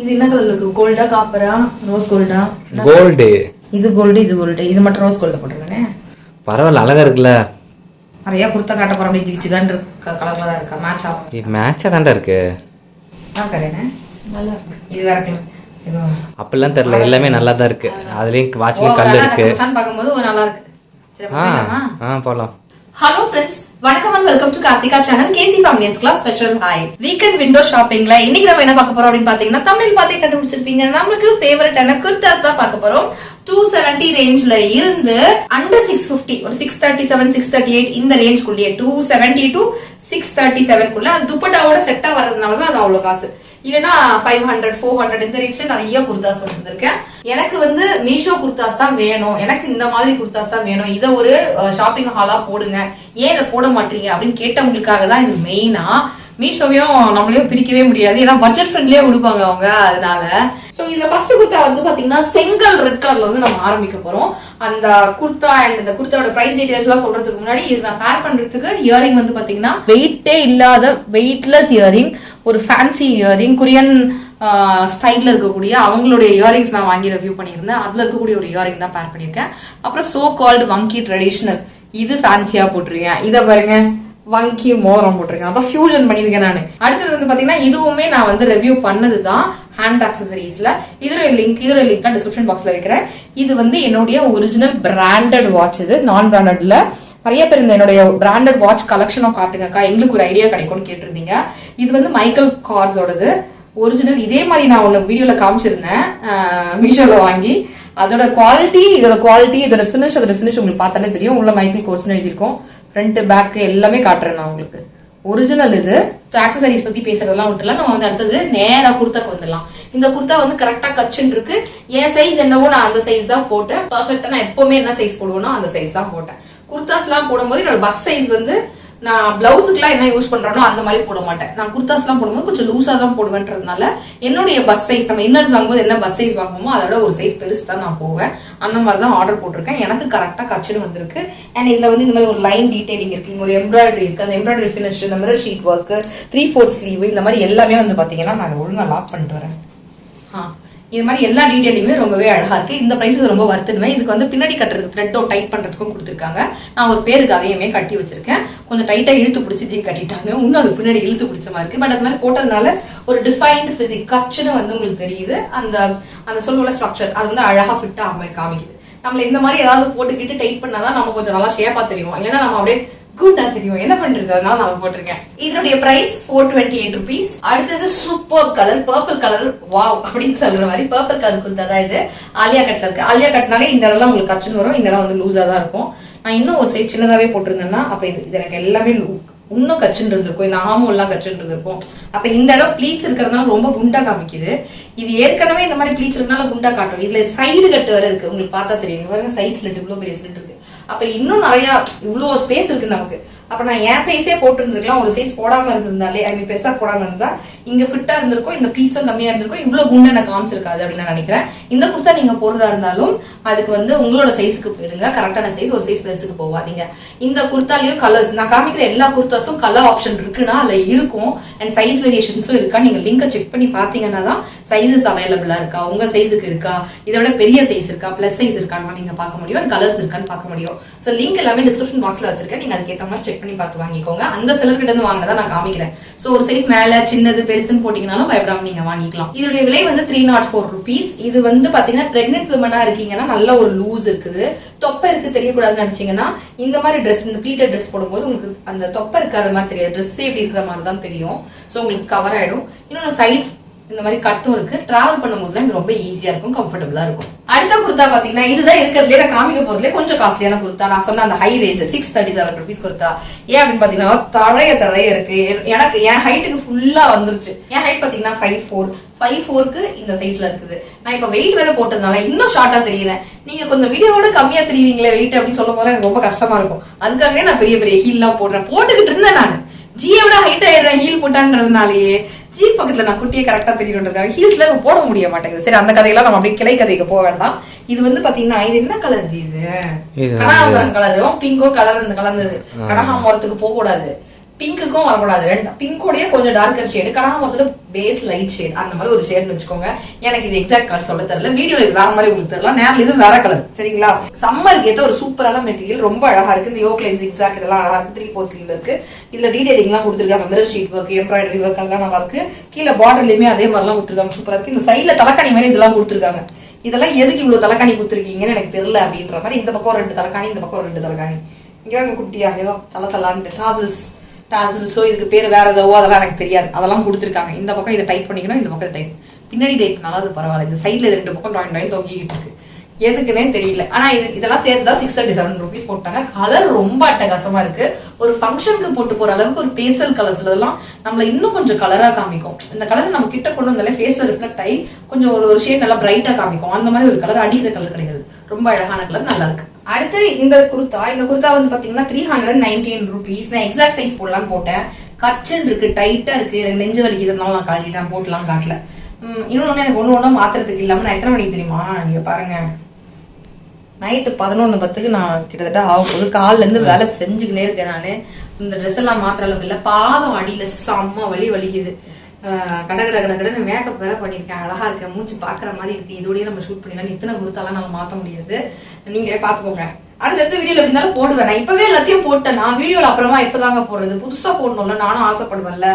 இது என்ன கலர்ல இருக்கு? கோல்டா காப்பரா ரோஸ் கோல்டா? கோல்டு. இது கோல்டு, இது கோல்டு. இது மட்டும் ரோஸ் கோல்ட போட்டுருக்கனே. பரவாயில்ல, அழகா இருக்குல்ல. நிறைய குர்த்தா காட்ட போறோம். அப்படி ஜிக் ஜிகான் கலர்ல தான் இருக்கா. மேட்ச் ஆகும். இது மேட்சா தான்டா இருக்கு. நான் கரெனே. நல்லா இருக்கு. இது வேற கலர். இது அப்பெல்லாம் தெரியல, எல்லாமே நல்லா தான் இருக்கு. அதுலயும் வாட்ச்ல கல்லு இருக்கு. சான் பாக்கும்போது நல்லா இருக்கு. சரி போலாமா? போலாம். ஹலோ ஃப்ரெண்ட்ஸ், வணக்கம் and welcome to Karthika channel. KC families class special hi. Weekend window ஷாப்பிங்ல இன்னைக்கு நம்ம என்ன பார்க்க போறோம் அப்படின்னு பாத்தீங்கன்னா, தமிழ் பார்த்தே கண்டுபிடிச்சிருப்பீங்க. நம்மளுக்கு ஃபேவரட்டான குர்தாஸ் தான் பார்க்க போறோம். 270 ரேஞ்ச்ல இருந்து அண்டர் 650 ஒரு 637 638 இந்த ரேஞ்ச்குள்ளேயே 270 to 637 குள்ள அது துப்பட்டாவோட செட்டா வரதுனாலதான் அது அவ்வளவு காசு. இல்லனா 500 400 இந்த ரேஞ்ச்ல நிறைய குர்தாஸ் வந்திருக்கேன். எனக்கு வந்து மீஷோ குர்தாஸ் தான் வேணும், எனக்கு இந்த மாதிரி குர்தாஸ் தான் வேணும், இதை ஒரு ஷாப்பிங் ஹாலா போடுங்க, ஏன் இதை போட மாட்டீங்க அப்படின்னு கேட்டவங்களுக்காக தான் இது மெயினா. மீஷோவையும் நம்மளையும் பிரிக்கவே முடியாது, ஏன்னா பட்ஜெட் ஃப்ரெண்ட்லியே கொடுப்பாங்க அவங்க. அதனால சோ இதுல ஃபர்ஸ்ட் குர்த்தா வந்து பாத்தீங்கன்னா செங்கல் ரெட் கலர்ல வந்து நம்ம ஆரம்பிக்க போறோம். அந்த குர்த்தா அண்ட் இந்த குர்த்தாவோட பிரைஸ் டீடைல்ஸ் எல்லாம் சொல்றதுக்கு முன்னாடி இது நான் பேர் பண்றதுக்கு இயரிங் வந்து பாத்தீங்கன்னா வெயிட்டே இல்லாத வெயிட்லெஸ் இயரிங், ஒரு ஃபேன்சி இயரிங், கொரியன் ஸ்டைல்ல இருக்கக்கூடிய அவங்களுடைய இயரிங்ஸ் நான் வாங்கி ரிவ்யூ பண்ணியிருந்தேன். அதுல இருக்கக்கூடிய ஒரு இயரிங் தான் பேர் பண்ணிருக்கேன். அப்புறம் சோ கால்டு வங்கி ட்ரெடிஷனல், இது ஃபேன்சியா போட்டிருக்கேன். இதை பாருங்க, வங்கி மோரம் போட்டிருக்கேன், அதான் ஃபியூஷன் பண்ணிருக்கேன் நானு. அடுத்தது வந்து பாத்தீங்கன்னா இதுவுமே நான் வந்து ரிவ்யூ பண்ணதுதான் ஹேண்ட் ஆக்சசரிஸ்ல. இதோட லிங்க் டிஸ்கிரிப்ஷன் பாக்ஸ்ல வைக்கிறேன். இது வந்து என்னுடைய ஒரிஜினல் பிராண்டட் வாட்ச். இது நான் பிராண்டட்ல நிறைய பேர் இந்த என்னுடைய பிராண்டட் வாட்ச் கலெக்ஷனும் காட்டுங்கக்கா, எங்களுக்கு ஒரு ஐடியா கிடைக்கும்னு கேட்டிருந்தீங்க. இது வந்து மைக்கேல் கார்ஸோடது ஒரிஜினல். இதே மாதிரி நான் ஒன்னு வீடியோல காமிச்சிருந்தேன் மீஷோல வாங்கி. அதோட குவாலிட்டி, இதோட ஃபினிஷ் உங்களுக்கு பார்த்தாலே தெரியும். உள்ள மைக்கேல் கோர்ஸ் எழுதியிருக்கோம். ஃப்ரண்ட் பேக் எல்லாமே காட்டுறேன் நான் உங்களுக்கு. ஒரிஜினல் இது. ஆக்சசரிஸ் பத்தி பேசுறதெல்லாம் விட்டுலாம், நம்ம வந்து அடுத்தது நேரா குர்த்தாக்கு வந்துடலாம். இந்த குர்த்தா வந்து கரெக்டா கச்சுன்னு இருக்கு. என் சைஸ் என்னவோ நான் அந்த சைஸ் தான் போட்டேன். பர்ஃபெக்டா நான் எப்பவுமே என்ன சைஸ் போடுவோனோ அந்த சைஸ் தான் போட்டேன். குர்தாஸ் எல்லாம் போடும்போது என்னோட பஸ் சைஸ் வந்து நான் பிளவுஸுக்கு எல்லாம் என்ன யூஸ் பண்றேனோ அந்த மாதிரி போட மாட்டேன். நான் குர்தாஸ் எல்லாம் போடும்போது கொஞ்சம் லூசா தான் போடுவேன்றதுனால என்னுடைய பஸ் சைஸ், நம்ம இன்னர்ஸ் வாங்கும்போது என்ன பஸ் சைஸ் வாங்குவோமோ அதோட ஒரு சைஸ் பெருசு தான் நான் போவேன். அந்த மாதிரி தான் ஆர்டர் போட்டிருக்கேன். எனக்கு கரெக்டா கச்சுன்னு வந்திருக்கு. அண்ட் இதுல வந்து இந்த மாதிரி ஒரு லைன் டீடைலிங் இருக்கு, இங்க ஒரு எம்ப்ராய்டரி இருக்கு. அந்த எம்ப்ராய்டரி ஃபினிஷ், இந்த மிரர் ஷீட் ஒர்க், 3/4 ஸ்லீவ், இந்த மாதிரி எல்லாமே வந்து பாத்தீங்கன்னா நான் ஒழுங்கா லாக் பண்ணிட்டு வரேன். இது மாதிரி எல்லா டீடைலிங்குமே ரொம்பவே அழகா இருக்கு. இந்த பிரைஸ் ரொம்ப வர்த்துடுவேன். இதுக்கு வந்து பின்னாடி கட்டுறதுக்கு த்ரெட்டோ டைட் பண்றதுக்கும் கொடுத்துருக்காங்க. நான் ஒரு பேருக்கு அதையுமே கட்டி வச்சிருக்கேன். கொஞ்சம் டைட்டா இழுத்து பிடிச்சி ஜி கட்டிட்டாங்க. இன்னும் அது பின்னாடி இழுத்து பிடிச்ச மாதிரி இருக்கு. பட் அது மாதிரி போட்டதுனால ஒரு டிஃபைன்டு பிசிக் கச்சுன்னு வந்து உங்களுக்கு தெரியுது. அந்த சொல்லுவல ஸ்ட்ரக்சர் அது வந்து அழகா ஃபிட்டா காமிக்குது. நம்மள இந்த மாதிரி ஏதாவது போட்டுக்கிட்டு டைட் பண்ணாதான் நம்ம கொஞ்சம் நல்லா ஷேப்பா தெரியும். இல்லைன்னா நம்ம அப்படியே குண்டா தெரியும். என்ன பண்றது, அதனால நான் போட்டிருக்கேன். இதனுடைய பிரைஸ் 428 rupees. அடுத்தது super colour, purple colour. Wow அப்படின்னு சொல்ற மாதிரி பர்பிள் கலர் கொடுத்தாதான் இது. ஆலியா கட்ல இருக்கு. ஆலியா கட்னாலே இந்த இடம்லாம் உங்களுக்கு கச்சுன்னு வரும், இந்த இடம் வந்து லூஸா தான் இருக்கும். நான் இன்னும் ஒரு சைஸ் சின்னதாவே போட்டிருந்தேன்னா அப்ப இது எனக்கு எல்லாமே இன்னும் கச்சுன்னு இருந்திருக்கும். இந்த ஆமோ எல்லாம் கச்சுன்னு இருந்திருக்கும். அப்ப இந்த இடம் ப்ளீட்ஸ் இருக்கிறதுனால ரொம்ப குண்டா காமிக்குது. இது ஏற்கனவே இந்த மாதிரி ப்ளீட்ஸ் இருக்கனால குண்டா காட்டும். இதுல சைடு கட்டு வர இருக்கு, உங்களுக்கு பார்த்தா தெரியும். பாருங்க, சைட் ஸ்லிட் இவ்வளவு பெரிய ஸ்லிட் இருக்கு. அப்ப இன்னும் நிறைய இவ்வளவு ஸ்பேஸ் இருக்கு நமக்கு. அப்ப நான் என் சைஸே போட்டுருந்துருக்கலாம். ஒரு சைஸ் போடாம இருந்திருந்தாலே, பெருசா போடாம இருந்தா இங்க ஃபிட்டா இருந்திருக்கும், இந்த ப்ளீட்ஸும் கம்மியா இருந்திருக்கும், இவ்வளவு குண்டை எனக்கு காமிச்சிருக்காது அப்படின்னு நான் நினைக்கிறேன். இந்த குர்த்தா நீங்க போறதா இருந்தாலும் அதுக்கு வந்து உங்களோட சைஸுக்கு போயிடுங்க. கரெக்டான சைஸ், ஒரு சைஸ் பெருசுக்கு போவாதீங்க. இந்த குர்த்தாலையும் கலர்ஸ் நான் காமிக்கிற எல்லா குர்த்தாஸும் கலர் ஆப்ஷன் இருக்குன்னா அதுல இருக்கும். அண்ட் சைஸ் வேரியேஷன்ஸும் இருக்கா. நீங்க லிங்கை செக் பண்ணி பாத்தீங்கன்னா தான் சைஸஸ் அவைலபிளா இருக்கா, உங்க சைஸுக்கு இருக்கா, இதோட பெரிய சைஸ் இருக்கா, பிளஸ் சைஸ் இருக்கான்னு நீங்க பார்க்க முடியும். கலர்ஸ் இருக்கான்னு பார்க்க முடியும். சோ லிங்க் எல்லாமே டிஸ்கிரிப்ஷன் பாக்ஸ்ல வச்சிருக்கேன். நீங்க அதுக்கு ஏத்த மாதிரி செக் பண்ணி பார்த்து வாங்கிக்கோங்க. அந்த சிலர் கிட்ட இருந்து வாங்கினதா நான் காமிக்கிறேன். சோ ஒரு சைஸ் மேல சின்னது பெருசுன்னு போட்டீங்கன்னாலும் பயப்படாம நீங்க வாங்கிக்கலாம். இதோட விலை வந்து 304 rupees. இது வந்து பாத்தீங்கன்னா பிரெக்னென்ட் விமனா இருக்கீங்கன்னா நல்ல ஒரு லூஸ் இருக்குது, தொப்பை இருக்கு தெரியக்கூடாதுன்னு நினைச்சீங்கன்னா இந்த மாதிரி ட்ரெஸ், இந்த ப்ளீட்டட் ட்ரெஸ் போடும்போது உங்களுக்கு அந்த தொப்பை இருக்காத மாதிரி தெரியாது, ட்ரெஸ் எப்படி இருக்கிற மாதிரி தான் தெரியும். சோ உங்களுக்கு கவர் ஆயிடும். இன்னொரு சைட் இந்த மாதிரி கட்டும் இருக்கு. டிராவல் பண்ணும்போது இது ரொம்ப ஈஸியா இருக்கும், கம்ஃபர்டபுளா இருக்கும். அடுத்த குர்த்தா பாத்தீங்கன்னா இதுதான் இருக்கிறதுல நான் காமிக்க போறதுல கொஞ்சம் காஸ்ட்லியான குர்த்தா. நான் சொன்ன அந்த ஹை ரேஞ்ச் 637 rupees குர்த்தா. ஏன் அப்படின்னு பாத்தீங்கன்னா தழைய இருக்கு. எனக்கு என் ஹைட்டுக்கு ஃபுல்லா வந்துருச்சு. என் ஹைட் பாத்தீங்கன்னா 5'4" இந்த சைஸ்ல இருக்குது. நான் இப்ப வெயிட் வேற போட்டதுனால இன்னும் ஷார்ட்டா தெரியுறேன். நீங்க கொஞ்சம் வீடியோட கம்மியா தெரியுறீங்களே வெயிட் அப்படின்னு சொல்லும் போது எனக்கு ரொம்ப கஷ்டமா இருக்கும். அதுக்காகவே நான் பெரிய பெரிய ஹீல் எல்லாம் போட்டுக்கிட்டு இருந்தேன். நான் ஜியோட ஹைட் ஆயிடுறேன் ஹீல் போட்டான்றதுனாலயே. ஜீ பக்கத்துல நான் குட்டியை கரெக்டா தெரியுன்றதுக்காக ஹீல்ஸ்ல போட முடிய மாட்டேங்குது. சரி, அந்த கதையெல்லாம் நம்ம அப்படியே கிளை கதைக்கு போக வேண்டாம். இது வந்து பாத்தீங்கன்னா இது என்ன கலர் ஜி? இது கனகாம்பரம் கலரும் பிங்கோ கலர் இந்த கலந்தது. கனகாம்பரத்துக்கு போக கூடாது, பிங்க்குக்கும் வரக்கூடாது. ரெண்டு பிங்கோடய கொஞ்சம் டார்க்கர் ஷேடு, கனகாமரத்தோட பேஸ் லைட் ஷேட், அந்த மாதிரி ஒரு ஷேட்னு வச்சுக்கோங்க. எனக்கு இது எக்ஸாக்ட் கலர் சொல்ல தெரியல, வீடியோல இது வேற மாதிரி உங்களுக்கு தெரியல, நேரில் இது வேற கலர். சரிங்களா? சம்மருக்கு ஏற்ற ஒரு சூப்பரான மெட்டீரியல், ரொம்ப அழகா இருக்கு. இந்த யோக் லைன் ஜிக்ஸாக் இதெல்லாம் அழகா இருக்கு. 3/4 ஸ்லீவ்ல இருக்கு. இதுல டீடைலிங் எல்லாம் கொடுத்துருக்காங்க. Mirror sheet work, embroidery work அதெல்லாம் நல்லா இருக்கு. கீழே பார்டர்லயுமே அதே மாதிரி எல்லாம் கொடுத்துருக்காங்க. சூப்பரா இருக்கு. இந்த சைட்ல தலைக்காணி மாதிரி இதெல்லாம் கொடுத்துருக்காங்க. இதெல்லாம் எதுக்கு இவ்வளவு தலைக்காணி கொடுத்துருக்கீங்கன்னு எனக்கு தெரியல அப்படின்ற மாதிரி. இந்த பக்கம் 2 தலைக்காணி, இந்த பக்கம் 2 தலைக்காணி. இங்க குட்டியா ஏதோ தலான்ட்டு டாசல்ஸோ இதுக்கு பேர் வேற ஏதோ அதெல்லாம் எனக்கு தெரியாது, அதெல்லாம் கொடுத்துருக்காங்க. இந்த பக்கம் இதை டைப் பண்ணிக்கணும், இந்த பக்கம் டைப் பின்னாடி டைப் நல்லா அது பரவாயில்ல. இந்த சைட்ல 2 பக்கம் டாயின் தொங்கிக்கிட்டு இருக்கு, எதுக்குன்னே தெரியல. ஆனா இதெல்லாம் சேர்த்துதான் 637 rupees போட்டாங்க. கலர் ரொம்ப அட்டகாசமா இருக்கு. ஒரு ஃபங்க்ஷனுக்கு போட்டு போற அளவுக்கு ஒரு பேஸ்டல் கலர்ஸ்ல எல்லாம் நம்மள இன்னும் கொஞ்சம் கலரா காமிக்கும். இந்த கலர் நம்ம கிட்ட கொண்டு வந்தாலே ஃபேஸ்ல ரிஃப்ளெக்ட் ஆகி கொஞ்சம் ஒரு ஷேட் நல்லா பிரைட்டா காமிக்கும். அந்த மாதிரி ஒரு கலர், அடிக்கிற கலர் கிடையாது. ரொம்ப அழகான கலர், நல்லா இருக்கு. அடுத்து இந்த குர்தா வந்து பாத்தீங்கன்னா 319 rupees. நான் எக்ஸாக்ட் சைஸ் போடலான்னு போட்டேன். கச்சன் இருக்கு, டைட்டா இருக்கு, எனக்கு நெஞ்சு வலிக்கிறதுனால நான் கழட்டிட்டேன், போட்டுலாம் காட்டல. இன்னொன்னு எனக்கு ஒண்ணு மாத்துறதுக்கு இல்லாம நான் எத்தனை மணிக்கு தெரியுமா, இங்க பாருங்க, நைட்டு 11:10 நான் கிட்டத்தட்ட ஆகும்போது காலில இருந்து வேலை செஞ்சுக்கினே இருக்கேன். நானு இந்த ட்ரெஸ் எல்லாம் மாத்திர அளவுக்கு இல்ல, பாதம் அடியில செம்ம வலிக்குது. கடை மேக்கப் வேற பண்ணிருக்கேன், அழகா இருக்கேன், மூச்சு பாக்குற மாதிரி இருக்கு. இதோடய நம்ம ஷூட் பண்ணிடலாம். இத்தனை கொடுத்தாலாம் நம்ம மாத்த முடியாது, நீங்களே பாத்துக்கோங்க. அடுத்தடுத்த வீடியோல எப்படி இருந்தாலும் போடுவேன். நான் இப்பவே எல்லாத்தையும் போட்டேன். நான் வீடியோல அப்புறமா எப்பதாங்க போடுறது, புதுசா போடணும்ல, நானும் ஆசைப்படுவேன்ல.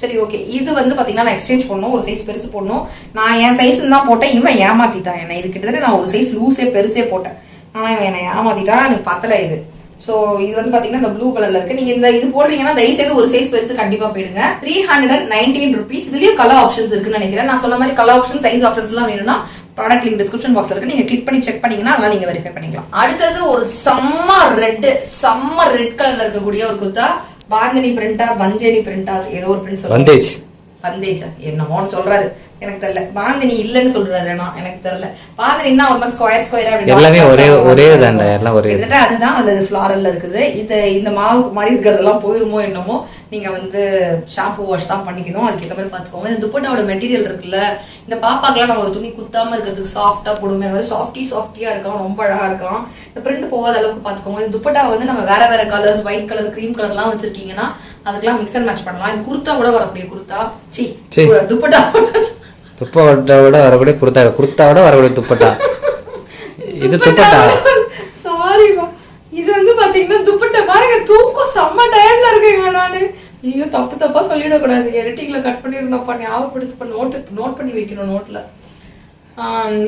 சரி ஓகே. இது வந்து பாத்தீங்கன்னா நான் எக்ஸ்சேஞ்ச் பண்ணணும், ஒரு சைஸ் பெருசு போடணும். நான் என் சைஸ் தான் போட்டேன், இவன் ஏமாத்திட்டான் என்ன. இது கிட்டத்தட்ட நான் ஒரு சைஸ் லூஸே பெருசே போட்டேன், ஆனா இவன் என்ன ஏமாத்திட்டான், எனக்கு பத்தல இது. சோ இது வந்து பாத்தீங்கன்னா இந்த ப்ளூ கலர்ல இருக்கு. நீங்க இந்த இது போடுறீங்கன்னா தயவு செய்து ஒரு சைஸ் பெருசு கண்டிப்பா போயிடுங்க. 319 rupees. இதுலயும் கலர் ஆப்ஷன்ஸ் இருக்குன்னு நினைக்கிறேன். நான் சொன்ன மாதிரி கலர் ஆப்ஷன், சைஸ் ஆப்ஷன்ஸ் எல்லாம் வேணும்னா ப்ராடக்ட் லிங்க் டிஸ்கிரிப்ஷன் பாக்ஸ்ல இருக்கு, நீங்க கிளிக் பண்ணி செக் பண்ணீங்கன்னா அதெல்லாம் நீங்க வெரிஃபை பண்ணிக்கலாம். அடுத்தது ஒரு செம்ம ரெட் கலர்ல இருக்கக்கூடிய ஒரு குர்தா. பாங்கனி பிரிண்டா, பஞ்சேரி பிரிண்டா, ஏதோ ஒரு பிரிண்ட் சொல்லுங்க. பந்தேஜா என்னமோ சொல்றாரு, எனக்கு தெரியல. பாங்கனி இல்லன்னு சொல்றாரு, எனக்கு தெரியல. பாங்கனின்னா ஒரு மாதிரி ஸ்கொயரா எல்லாமே ஒரே தான்டா, எல்லாம் ஒரே. அதுதான் அது ஃபிளாரல்ல இருக்குது. இந்த மாவு மாதிரி இருக்கிறதெல்லாம் போயிருமோ என்னமோ. நீங்க வந்து ஷாம்பு வாஷ் தான் பண்ணிக்கணும், அதுக்கு ஏற்ற மாதிரி பாத்துக்கோங்க. இந்த துப்பட்டாவோட மெட்டீரியல் இருக்குல்ல, இந்த பாப்பாக்கெல்லாம் நம்ம ஒரு துணி குத்தாம இருக்கிறதுக்கு சாஃப்டா போடுமே, சாஃப்டியா இருக்கான், ரொம்ப அழகா இருக்கான். இந்த பிரிண்ட் போகாத அளவுக்கு பாத்துக்கோங்க. இந்த துப்பட்டா வந்து நம்ம வேற colours, white colour, cream colour எல்லாம் வச்சிருக்கீங்கன்னா அதுக்கெல்லாம் மிக்ஸ் அண்ட் மேட்ச் பண்ணலாம். இந்த குர்த்தா கூட வரக்கூடிய குர்த்தா, துப்பட்டாவோட வரக்கூடிய குர்த்தாவோட வரக்கூடிய துப்பட்டா. இது துப்பட்டா, சாரிமா. இது வந்து பாத்தீங்கன்னா துப்பட்டா பாருங்க, தூக்கம் செம்ம டயர்ட்ல இருக்கேங்க நானு. ஐயோ தப்பா சொல்லிடக்கூடாது, எடிட்டிங்ல கட் பண்ணிருந்தப்பா, ஞாபகப்படுத்தி நோட் பண்ணி வைக்கணும் நோட்ல.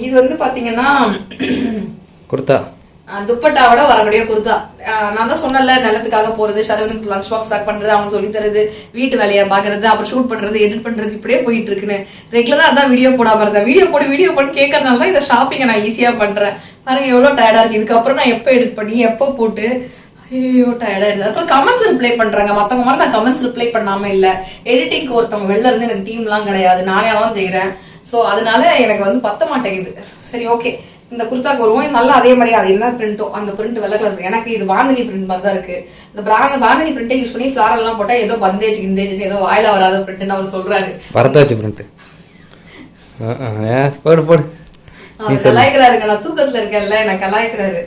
இது வந்து பாத்தீங்கன்னா குர்த்தா, துப்பட்டாவோட வரக்கூடிய குர்தா. நான் தான் சொன்னல, நிலத்துக்காக போறது, ஷரவனுக்கு லஞ்ச் பாக்ஸ் பேக் பண்றது, அவங்க சொல்லி தருது, வீட்டு வேலையை பாக்குறது, அப்புறம் ஷூட் பண்றது, எடிட் பண்றது, இப்படியே போயிட்டு இருக்குன்னு ரெகுலரா அதான் வீடியோ போடாம இருந்தேன். வீடியோ போட்டு கேட்கறதுனால தான் இந்த ஷாப்பிங்கை நான் ஈஸியா பண்றேன். பாருங்க எவ்வளவு டயர்டா இருக்கு. இதுக்கப்புறம் நான் எப்ப எடிட் பண்ணி எப்ப போட்டு, ஐயோ டயர்டா இருக்கு. அப்புறம் கமெண்ட்ஸ் ரிப்ளை பண்றாங்க மத்தவங்க மாதிரி. நான் கமெண்ட்ஸ் ரிப்ளை பண்ணாம இல்ல, எடிட்டிங்க்கு ஒருத்தவங்க வெளில இருந்து எனக்கு டீம் எல்லாம் கிடையாது, நானே தான் செய்யறேன். சோ அதனால எனக்கு வந்து பத்த மாட்டேங்குது. சரி ஓகே, இந்த குர்தாக்கு வருவோம். நல்லா அதே மாதிரி அது என்ன பிரிண்டோ அந்த பிரிண்ட் வெள்ளை கலர். எனக்கு இது பாந்தினி பிரிண்ட் மாதிரி தான் இருக்கு. இந்த பாந்தினி பிரிண்டை யூஸ் பண்ணி ஃபிளாரல் எல்லாம் போட்டா ஏதோ பந்தேஜ் கிந்தேஜ் ஏதோ வாயில வராத பிரிண்ட் அவர் சொல்றாரு. வரதாச்சு பிரிண்ட் போடு கலாய்க்கிறாருங்க. நான் தூக்கத்துல இருக்கேன்ல, எனக்கு கலாய்க்கிறாரு.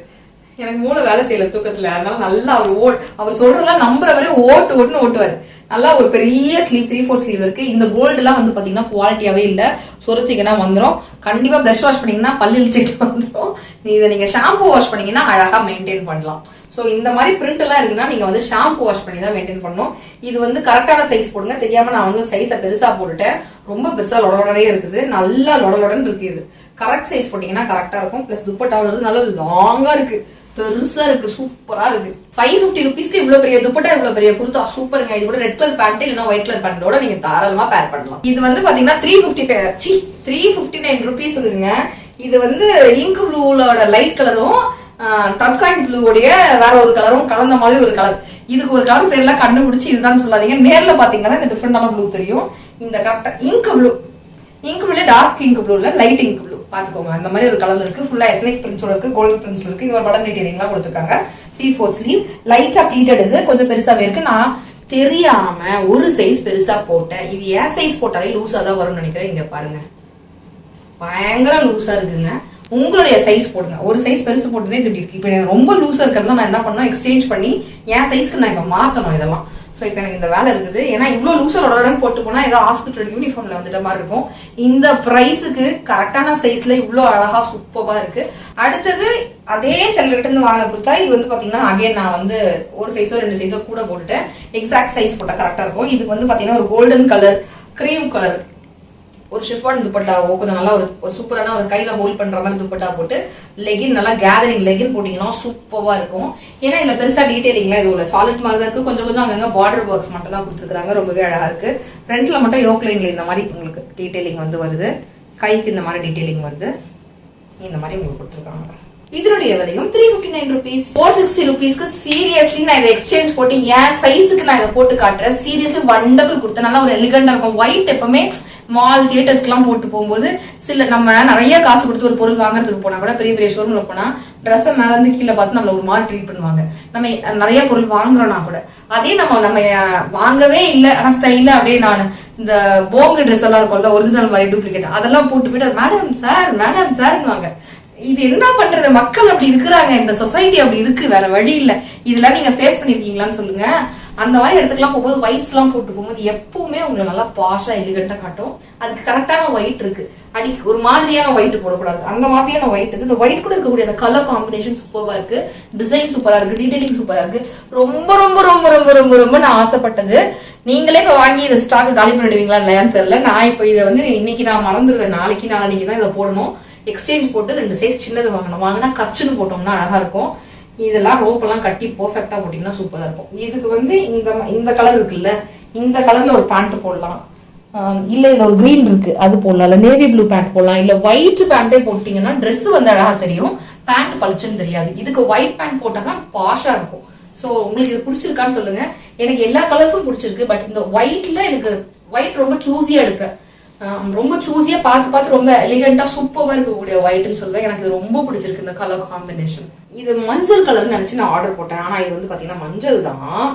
எனக்கு மூளை வேலை செய்யல தூக்கத்துல. அதனால நல்லா அவர் சொல்றதெல்லாம் நம்புற வரை ஓட்டுன்னு ஓட்டுவாரு. நல்லா ஒரு பெரிய ஸ்லீவ், 3/4 ஸ்லீவ் இருக்கு. இந்த கோல்டு எல்லாம் வந்து பாத்தீங்கன்னா குவாலிட்டியாவே இல்ல, சொரிச்சிங்கன்னா வந்துடும். கண்டிப்பா பிரஷ் வாஷ் பண்ணீங்கன்னா பல்லு இழிச்சிட்டு வந்துடும். இதை நீங்க ஷாம்பு வாஷ் பண்ணீங்கன்னா அழகா மெயின்டைன் பண்ணலாம். சோ இந்த மாதிரி பிரிண்ட் எல்லாம் இருக்குன்னா நீங்க வந்து ஷாம்பு வாஷ் பண்ணி தான் மெயின்டைன் பண்ணணும். இது வந்து கரெக்டான சைஸ் போடுங்க. தெரியாம நான் வந்து சைஸை பெருசா போட்டுட்டேன், ரொம்ப பெருசா லொடலொடனே இருக்குது. நல்லா லொடலொடன்னு இருக்கு. இது கரெக்ட் சைஸ் போட்டீங்கன்னா கரெக்டா இருக்கும். பிளஸ் துப்பட்டாவில் நல்லா லாங்கா இருக்கு, பெருசா இருக்கு, சூப்பரா இருக்கு. 550 rupeesக்கு இவ்வளவு பெரிய துப்பட்டா, இவ்வளவு பெரிய குர்தா சூப்பருங்க. இது கூட ரெட் கலர் பேண்ட் இல்லைன்னா ஒயிட் கலர் பேண்டோட நீங்க தாராளமா பேர் பண்ணலாம். இது வந்து பாத்தீங்கன்னா 359 rupeesங்க. இது வந்து இங்க் ப்ளூவோட லைட் கலரும் டர்காய்ஸ் ப்ளூவோடைய வேற ஒரு கலரும் கலந்த மாதிரி ஒரு கலர். இதுக்கு ஒரு கலர் பேர்லாம் கண்டுபிடிச்சு இதுதான் சொல்லாதீங்க. நேர்ல பாத்தீங்கன்னா இந்த டிஃபரெண்டான ப்ளூ தெரியும். இந்த கரெக்டா இங்க் ப்ளூ டார்க் இங்க் ப்ளூல லைட் இங்க் ப்ளூ பாத்துக்கோங்க. அந்த மாதிரி ஒரு கலர்ல இருக்கு. ஃபுல்லா எத்னிக் பிரிண்ட்ஸோட இருக்கு, கோல்டன் பிரிண்ட்ஸ்ல இருக்கு. இது ஒரு பட்டன் டீடைலிங் எல்லாம் கொடுத்துருக்காங்க. 3/4 ஸ்லீவ், லைட்டா ப்ளீட்டட். இது கொஞ்சம் பெருசாவே இருக்கு. நான் தெரியாம ஒரு சைஸ் பெருசா போட்டேன். இது ஏன் சைஸ் போட்டாலே லூஸா தான் வரும்னு நினைக்கிறேன். இங்க பாருங்க, பயங்கர லூஸா இருக்குங்க. உங்களுடைய சைஸ் போடுங்க. ஒரு சைஸ் பெருசு போட்டதே இப்படி இருக்கு. இப்ப ரொம்ப லூஸா இருக்கிறதுலாம் நான் என்ன பண்ணணும், எக்ஸ்சேஞ்ச் பண்ணி என் சைஸ்க்கு நான் இப்ப மாத்தணும் இதெல்லாம். சோ இப்போ எனக்கு இந்த வேலை இருக்குது. ஏன்னா இவ்வளவு லூசர் போட்டு போனா ஏதோ ஹாஸ்பிட்டல் யூனிஃபார்ம்ல வந்துட்ட மாதிரி இருக்கும். இந்த பிரைஸுக்கு கரெக்டான சைஸ்ல இவ்வளவு அழகா சூப்பரா இருக்கு. அடுத்தது அதே செல்லர் கிட்ட இருந்து வாங்கின குர்த்தா. இது வந்து பாத்தீங்கன்னா அகைன் நான் வந்து ஒரு சைஸோ 2 சைஸோ கூட போட்டுட்டேன். எக்ஸாக்ட் சைஸ் போட்டா கரெக்டா இருக்கும். இதுக்கு வந்து பாத்தீங்கன்னா ஒரு கோல்டன் கலர், கிரீம் கலர் ஒரு ஷிஃபான் துப்பட்டாவோ கொஞ்சம் நல்லா ஒரு சூப்பரான ஒரு கையில ஹோல்ட் பண்ற மாதிரி துப்பட்டா போட்டு லெகின் நல்லா கேதரிங் லெகின் போட்டீங்கன்னா சூப்பரா இருக்கும். ஏன்னா இதுல பெருசா டீடைலிங்லாம் இது ஒரு சாலிட் மாதிரி தான் இருக்கு. கொஞ்சம் கொஞ்சம் அங்கங்க பார்டர் ஒர்க்ஸ் மட்டும் தான் கொடுத்துருக்காங்க. ரொம்பவே அழகா இருக்கு. ஃப்ரண்ட்ல மட்டும் யோக் லைன்ல இந்த மாதிரி உங்களுக்கு டீடைலிங் வந்து வருது. கைக்கு இந்த மாதிரி டீடைலிங் வருது. இந்த மாதிரி உங்களுக்கு கொடுத்துருக்காங்க. இதனுடைய விலையும் 359 rupees. 460 rupeesக்கு சீரியஸ்லி நான் இதை எக்ஸ்சேஞ்ச் போட்டு என் சைஸுக்கு நான் இதை போட்டு காட்டுறேன். சீரியஸ்லி வண்டர்ஃபுல் கொடுத்தேன். நல்லா ஒரு எலிகண்டா இருக்கும். ஒயிட் எப்பவுமே மால் தியேட்டர்ஸ்க்கு எல்லாம் போட்டு போகும்போது சில நம்ம நிறைய காசு கொடுத்து ஒரு பொருள் வாங்குறதுக்கு போனா கூட பெரிய பெரிய ஷோரூம்ல போனா ட்ரெஸ் மேல இருந்து கீழே பார்த்து நம்மள ஒரு மாதிரி ட்ரீட் பண்ணுவாங்க. நம்ம நிறைய பொருள் வாங்குறோம்னா கூட அதே நம்ம வாங்கவே இல்லை ஆனா ஸ்டைல அப்படியே நான் இந்த போங்கு ட்ரெஸ் எல்லாம் இருக்கும்ல ஒரிஜினல் மாதிரி டூப்ளிகேட் அதெல்லாம் போட்டு போயிட்டு மேடம் சார்னுவாங்க. இது என்ன பண்றது? மக்கள் அப்படி இருக்கிறாங்க. இந்த சொசைட்டி அப்படி இருக்கு. வேற வழி இல்ல. இதெல்லாம் நீங்க ஃபேஸ் பண்ணிருக்கீங்களான்னு சொல்லுங்க. அந்த மாதிரி இடத்துக்குலாம் போகும்போது ஒயிட்ஸ் எல்லாம் போட்டு போகும்போது எப்பவுமே உங்களை நல்லா பாஷா எலிகண்டா காட்டும். அதுக்கு கரெக்டான ஒயிட் இருக்கு. ஒரு மாதிரியான ஒயிட் போடக்கூடாது. அந்த மாதிரியான ஒயிட் இருக்கு. இந்த ஒயிட் கூட இருக்கக்கூடிய அந்த கலர் காம்பினேஷன் சூப்பரா இருக்கு. டிசைன் சூப்பரா இருக்கு. டீடைலிங் சூப்பரா இருக்கு. ரொம்ப ரொம்ப ரொம்ப ரொம்ப ரொம்ப ரொம்ப நான் ஆசைப்பட்டது. நீங்களே இப்ப வாங்கி இந்த ஸ்டாக் காலி பண்ணிடுவீங்களா இல்லையான்னு தெரியல. நான் இப்ப இதை வந்து இன்னைக்கு நான் மறந்துடுவேன். நாளைக்கு தான் இதை போடணும். எக்ஸ்சேஞ்ச் போட்டு 2 சைஸ் சின்னது வாங்கினா கச்சுன்னு போட்டோம்னா அழகா இருக்கும். இதெல்லாம் ரோப் எல்லாம் கட்டி பெர்ஃபெக்ட்டா போட்டீங்கன்னா சூப்பரா இருக்கும். இதுக்கு வந்து இந்த கலர் இருக்குல்ல, இந்த கலர்ல ஒரு பேண்ட் போடலாம். இல்ல இதுல ஒரு கிரீன் இருக்கு அது போடலாம். இல்ல நேவி ப்ளூ பேண்ட் போடலாம். இல்ல ஒயிட் பேண்டே போட்டீங்கன்னா ட்ரெஸ் வந்து அழகா தெரியும். பேண்ட் பளிச்சுன்னு தெரியாது. இதுக்கு ஒயிட் பேண்ட் போட்டோம்னா பாஷா இருக்கும். சோ உங்களுக்கு இது பிடிச்சிருக்கான்னு சொல்லுங்க. எனக்கு எல்லா கலர்ஸும் பிடிச்சிருக்கு. பட் இந்த ஒயிட்ல எனக்கு ஒயிட் ரொம்ப சூஸியா எடுப்பேன். ரொம்ப சூஸியா பார்த்து ரொம்ப எலிகண்டா சூப்பரா இருக்கக்கூடிய ஒயிட்னு சொல்லுவேன். எனக்கு இது ரொம்ப பிடிச்சிருக்கு இந்த கலர் காம்பினேஷன். இது மஞ்சள் கலர்னு நினைச்சு நான் ஆர்டர் போட்டேன். ஆனா இது வந்து பாத்தீங்கன்னா மஞ்சள் தான்.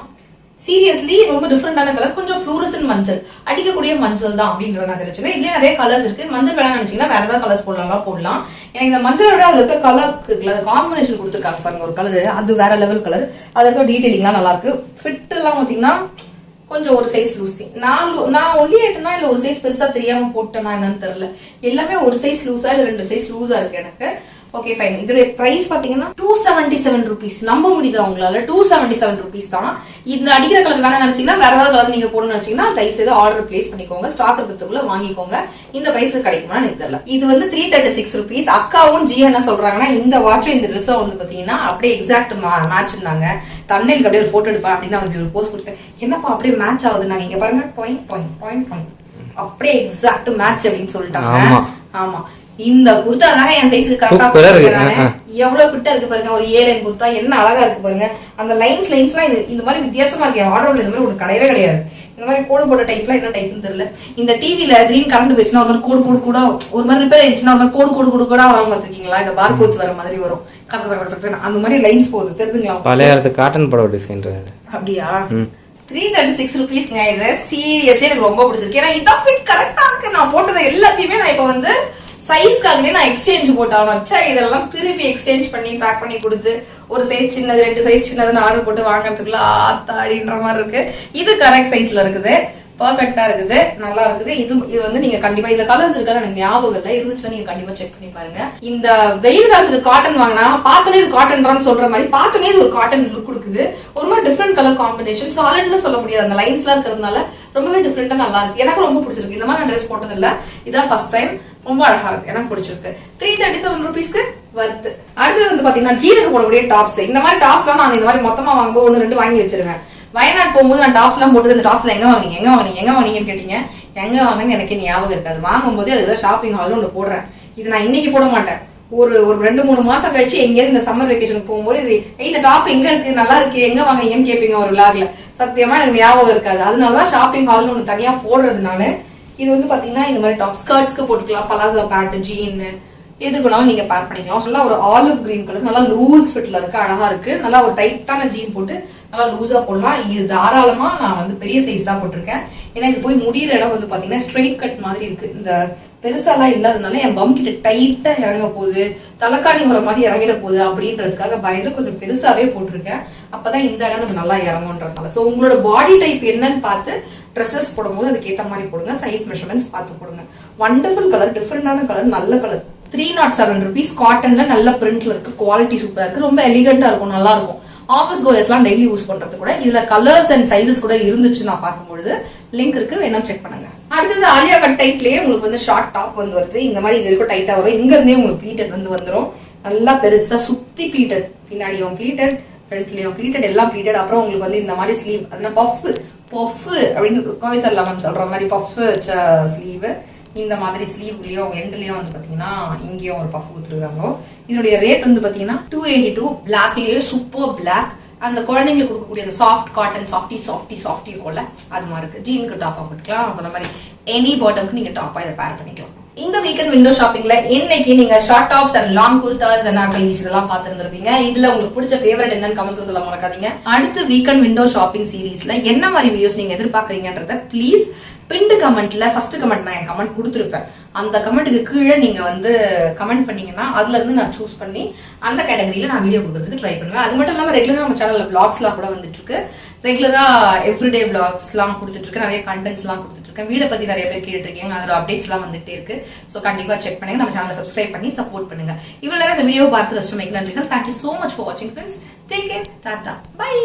சீரியஸ்லி ரொம்ப டிஃபரெண்டான கலர். கொஞ்சம் ஃப்ளூரசன் மஞ்சள், அடிக்கக்கூடிய மஞ்சள் தான் அப்படின்றத நான் தெரிஞ்சுக்கேன். இதுலயே நிறைய கலர்ஸ் இருக்கு. மஞ்சள் வேணா நினைச்சீங்கன்னா வேற ஏதாவது கலர்ஸ் போடலாம். எனக்கு இந்த மஞ்சளோட அதுல இருக்க கலர் இருக்குல்ல, காம்பினேஷன் கொடுத்துருக்காங்க பாருங்க. ஒரு கலர் அது வேற லெவல் கலர். அதுல இருக்க டீடைலிங்லாம் நல்லா இருக்கு. ஃபிட் எல்லாம் பாத்தீங்கன்னா கொஞ்சம் ஒரு சைஸ் லூசி. நான் ஒல்லி ஆயிட்டேன்னா இல்ல ஒரு சைஸ் பெருசா தெரியாம போட்டேனா என்னன்னு தெரியல. எல்லாமே ஒரு சைஸ் லூசா இல்ல 2 சைஸ் லூசா இருக்கு எனக்கு. Okay fine. இதோட பிரைஸ் பாத்தீங்கன்னா 277 rupees. நம்ப முடியுதா உங்களால? 277 rupees தான். இந்த அடிக்கிற கலர் வேணா நினைச்சீங்கன்னா வேற ஏதாவது கலர் நீங்க போடணும்னு நினைச்சீங்கன்னா தயவு செய்து ஆர்டர் பிளேஸ் பண்ணிக்கோங்க. ஸ்டாக் இருக்கிறதுக்குள்ள வாங்கிக்கோங்க. இந்த பிரைஸ்க்கு கிடைக்குமா எனக்கு தெரியல. இது வந்து 336 rupees. அக்காவும் ஜி என்ன சொல்றாங்கன்னா இந்த வாட்சும் இந்த ட்ரெஸ்ஸும் வந்து பாத்தீங்கன்னா அப்படியே எக்ஸாக்ட் மேட்ச் இருந்தாங்க. தண்ணிலுக்கு அப்படியே ஒரு போட்டோ எடுப்பேன் அப்படின்னு அவருக்கு ஒரு போஸ்ட் கொடுத்தேன். என்னப்பா அப்படியே மேட்ச் ஆகுது. நாங்க இங்க பாருங்க அப்படியே எக்ஸாக்ட் மேட்ச் அப்படின்னு சொல்லிட்டாங்க. ஆமா இந்த குர்த்தா தானே என் சைஸுக்கு கரெக்டா எவ்வளவு ஃபிட்டா இருக்கு பாருங்க. ஒரு 7 லைன் குர்த்தா என்ன அழகா இருக்கு பாருங்க. அந்த லைன்ஸ்லாம் இந்த மாதிரி வித்தியாசமா இருக்கு. ஆர்டர்ல இந்த மாதிரி ஒரு கிடையவே கிடையாது. இந்த மாதிரி கோடு போட்ட டைப்லாம் என்ன டைப்னு தெரியல. இந்த டிவில திடீர்னு கரண்ட் போயிடுச்சுன்னா ஒரு மாதிரி கோடு கூட ஒரு மாதிரி ரிப்பேர் ஆயிடுச்சுன்னா ஒரு மாதிரி கோடு கூட வரும் பாத்துக்கீங்களா? இந்த பார் கோட்ஸ் வர மாதிரி வரும். அந்த மாதிரி லைன்ஸ் போகுது தெரிஞ்சுங்களா? பழைய காட்டன் படம் டிசைன் அப்படியா? 336 rupeesங்க. இது சீரியஸ்லி எனக்கு ரொம்ப பிடிச்சிருக்கு. ஏன்னா இதான் ஃபிட் கரெக்டா இருக்கு. நான் போட்டது எல்லாத்தையுமே நான் இப்ப வந்து சைஸ்க்காகவே நான் எக்ஸ்சேஞ்ச் போட்டாலும் இதெல்லாம் திருப்பி எக்ஸ்சேஞ்ச் பண்ணி பேக் பண்ணி கொடுத்து ஒரு சைஸ் சின்னது 2 சைஸ் சின்னதுன்னு ஆர்டர் போட்டு வாங்கறதுக்குள்ள ஆத்தாடின்ற மாதிரி இருக்கு. இது கரெக்ட் சைஸ்ல இருக்குது. பர்ஃபெக்டா இருக்குது. நல்லா இருக்குது. இது வந்து நீங்க கண்டிப்பா இந்த கலர்ஸ் இருக்கான்னு எனக்கு ஞாபகம் இல்ல. இருந்துச்சுன்னா நீங்க கண்டிப்பா செக் பண்ணி பாருங்க. இந்த வெயில் காலத்துக்கு காட்டன் வாங்கினா பார்த்தோன்னே இது காட்டன் சொல்ற மாதிரி பார்த்தோன்னே இது ஒரு காட்டன் லுக் கொடுக்குது. ஒரு மாதிரி டிஃப்ரெண்ட் கலர் காம்பினேஷன். சாலிட்னு சொல்ல முடியாது. அந்த லைன்ஸ் எல்லாம் இருக்கிறதுனால ரொம்பவே டிஃப்ரெண்டா நல்லா இருக்கு. எனக்கு ரொம்ப பிடிச்சிருக்கு. இந்த மாதிரி நான் ட்ரெஸ் போட்டது இல்ல. இதான் ஃபர்ஸ்ட் டைம். ரொம்ப அழகா இருக்கு. எனக்கு பிடிச்சிருக்கு. 337 rupeesக்கு வர்த்து. அடுத்தது வந்து பாத்தீங்கன்னா ஜீனுக்கு போடக்கூடிய டாப்ஸ். இந்த மாதிரி டாப்ஸ் எல்லாம் நான் இந்த மாதிரி மொத்தமா வாங்க 1-2 வாங்கி வச்சிருவேன். வயநாடு போகும்போது நான் டாப்ஸ் எல்லாம் போட்டு இந்த டாப்ஸ்ல எங்க வாங்கினீங்கன்னு கேட்டீங்க. எங்க வாங்கினேன்னு எனக்கு ஞாபகம் இருக்காது. வாங்கும்போது அதுதான் ஷாப்பிங் ஹால்னு ஒண்ணு போடுறேன். இது நான் இன்னைக்கு போட மாட்டேன். ஒரு 2-3 மாசம் கழிச்சு எங்கேயாவது இந்த சம்மர் வெக்கேஷனுக்கு போகும்போது இந்த டாப் எங்க இருக்கு நல்லா இருக்கு எங்க வாங்கினீங்கன்னு கேட்பீங்க ஒரு விளாக்ல. சத்தியமா எனக்கு ஞாபகம் இருக்காது. அதனாலதான் ஷாப்பிங் ஹால்னு ஒண்ணு தனியா போடுறது நானு. இது வந்து பாத்தீங்கன்னா இந்த மாதிரி டாப் ஸ்கர்ட்ஸ்க்கு போட்டுக்கலாம். பலாசோ பேண்ட், ஜீன் எதுக்குனாலும் நீங்க பேர் பண்ணிக்கலாம். நல்லா ஒரு ஆலிவ் கிரீன் கலர் நல்லா லூஸ் ஃபிட்ல இருக்கு. அழகா இருக்கு. நல்லா ஒரு டைட்டான ஜீன் போட்டு நல்லா லூஸா போடலாம். இது தாராளமா நான் வந்து பெரிய சைஸ் தான் போட்டிருக்கேன். ஏன்னா இது போய் முடியிற இடம் வந்து பாத்தீங்கன்னா ஸ்ட்ரெயிட் கட் மாதிரி இருக்கு. இந்த பெருசாலாம் இல்லாதனால என் பம் கிட்ட டைட்டா இறங்க போகுது, தலைக்காணி வர மாதிரி இறங்கிட போகுது அப்படின்றதுக்காக பயந்து கொஞ்சம் பெருசாவே போட்டிருக்கேன். அப்பதான் இந்த இடம் நமக்கு நல்லா இறங்கும்ன்றதுனால. சோ உங்களோட பாடி டைப் என்னன்னு பார்த்து ட்ரெஸ்ஸஸ் போடும்போது அதுக்கு ஏத்த மாதிரி போடுங்க. சைஸ் மெஷர்மெண்ட்ஸ் பார்த்து போடுங்க. வண்டர்ஃபுல் கலர், டிஃபரெண்டான கலர், நல்ல கலர். 307 rupees காட்டன்ல நல்ல பிரிண்ட்ல இருக்கு. குவாலிட்டி சூப்பரா இருக்கு. ரொம்ப எலிகண்டா இருக்கும், நல்லா இருக்கும். ஆஃபீஸ் கோயர்ஸ்லாம் டெய்லி யூஸ் பண்றது கூட. இதுல கலர்ஸ் அண்ட் சைசஸ் கூட இருந்துச்சு நான் பார்க்கும்போது. லிங்க் இருக்கு, வேணா செக் பண்ணுங்க. அடுத்தது ஆலியா கட் டைப்லயே உங்களுக்கு வந்து ஷார்ட் டாப் வந்து வருது. இந்த மாதிரி இது வரைக்கும் டைட்டா வரும். இங்க இருந்தே உங்களுக்கு ப்ளீட்டட் வந்து வந்துரும். நல்லா பெருசா சுத்தி ப்ளீட்டட், பின்னாடியும் ப்ளீட்டட், ஃப்ரண்ட்லயும் ப்ளீட்டட், எல்லாம் ப்ளீட்டட். அப்புறம் உங்களுக்கு வந்து இந்த மாதிரி ஸ்லீவ், அதனால பஃப் அப்படின்னு கோவிசர் லெமன் சொல்ற மாதிரி பஃப் ஸ்லீவ். இந்த மாதிரி ஸ்லீவ்லயும் எண்ட்லயும் வந்து பாத்தீங்கன்னா இங்கேயும் ஒரு பஃப் கொடுத்துருக்காங்க. இதனுடைய ரேட் வந்து பாத்தீங்கன்னா 282. பிளாக்லயே சூப்பர் பிளாக். அந்த குழந்தைங்களுக்கு கொடுக்கக்கூடிய அந்த சாஃப்ட் காட்டன் சாஃப்டி இருக்கும்ல, அது மாதிரி இருக்கு. ஜீனுக்கு டாப்பா போட்டுக்கலாம். சொன்ன மாதிரி எனி பாட்டம்க்கு நீங்க டாப்பா இதை பேர் பண்ணிக்கலாம். இந்த வீக்கெண்ட் விண்டோ ஷாப்பிங்ல இன்னைக்கு நீங்க short tops and long Gurdas anarkalis இதெல்லாம் பார்த்திருந்திருப்பீங்க. இதுல உங்களுக்கு பிடிச்ச ஃபேவரட் என்னன்னு கமெண்ட்ஸ்ல சொல்ல மறக்காதீங்க. அடுத்து வீக்கெண்ட் விண்டோ ஷாப்பிங் சீரீஸ்ல என்ன மாதிரி வீடியோஸ் நீங்க எதிர்பார்க்கறீங்கன்றத ப்ளீஸ் பின்டு கமெண்ட்ல ஃபர்ஸ்ட் கமெண்ட் நான் என் கமெண்ட் கொடுத்துருப்பேன். அந்த கமெண்ட்டுக்கு கீழே நீங்க வந்து கமெண்ட் பண்ணீங்கன்னா அதுல இருந்து நான் சூஸ் பண்ணி அந்த கேட்டகரியில நான் வீடியோ கொடுக்கறதுக்கு ட்ரை பண்ணுவேன். அது மட்டும் இல்லாம ரெகுலரா நம்ம சேனல்ல பிளாக்ஸ்லாம் கூட வந்துட்டு இருக்கு. ரெகுலரா எவ்ரிடே பிளாக்ஸ் எல்லாம் கொடுத்துட்டு இருக்கேன். நிறைய கண்டென்ட்ஸ் எல்லாம் கொடுத்துட்டு இருக்கேன். வீடை பத்தி நிறைய பேர் கேட்டு இருக்கீங்க. அதோட அப்டேட்ஸ் எல்லாம் வந்துட்டே இருக்கு. சோ கண்டிப்பா செக் பண்ணுங்க. நம்ம சேனலை சப்ஸ்கிரைப் பண்ணி சப்போர்ட் பண்ணுங்க. இவ்வளவு நேரம் இந்த வீடியோ பார்த்து ரசிச்சமைக்கு நன்றிகள். தேங்க்யூ சோ மச் ஃபார் வாட்சிங் friends. Take care. Tata. By.